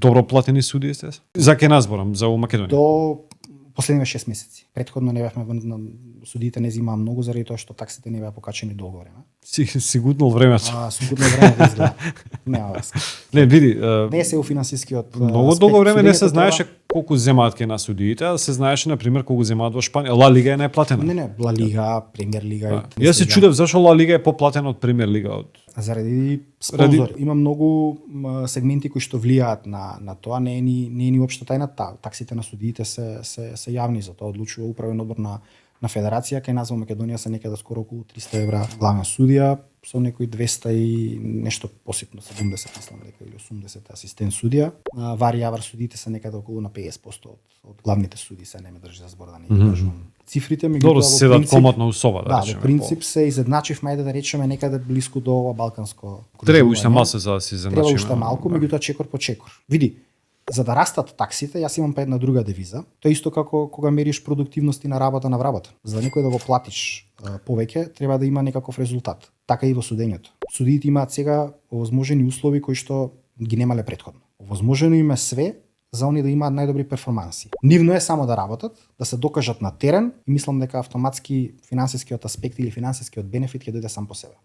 Добро платени судии сте? За ке назборам, за у Македонија. До последниве 6 месеци. Претходно не бевме судиите не земаа многу заради тоа што таксите не беа покачени долго време. Си гутнал времето. Сигурно време да изгледа. Нема врска. Не, види, Не се у финансискиот многу аспект. долго време не се Судењето знаеше колку земаат ке на судиите, а се знаеше на пример колку земаат во Шпанија. Ла Лига е најплатена. Не, Ла Лига, Премиер Лига. Јас се чудев зашо Ла Лига е поплатена од Премиер Лига од заради спонзори. Има многу сегменти кои што влијаат на тоа, не е ни општа тајна. Таксите на судиите се јавни, за тоа одлучува управен одбор на федерација, кај нас во Македонија се некаде скоро околу 300 евра главен судија, со некои 200 и нешто посипно, 70 мислам дека или 80 асистент судија. Варијавар судиите се некаде околу на 50% од главните судии, се не ме држи за збор да не кажувам цифрите, меѓутоа Добро, седат комотна усоба, да речеме. Да, во принцип се изедначив, мајде да речеме некаде блиску до ова балканско кружување. Треба уште маса за да се изедначиме. Треба уште малку, меѓутоа чекор по чекор. Види, за да растат таксите, јас имам па една друга девиза. Тоа исто како кога мериш продуктивности на работа на вработа. За да некој да го платиш повеќе, треба да има некаков резултат. Така и во судењето. Судиите имаат сега овозможени услови кои што ги немале претходно. Овозможено им е све за они да имаат најдобри перформанси. Нивно е само да работат, да се докажат на терен и мислам дека автоматски финансискиот аспект или финансискиот бенефит ќе дојде сам по себе.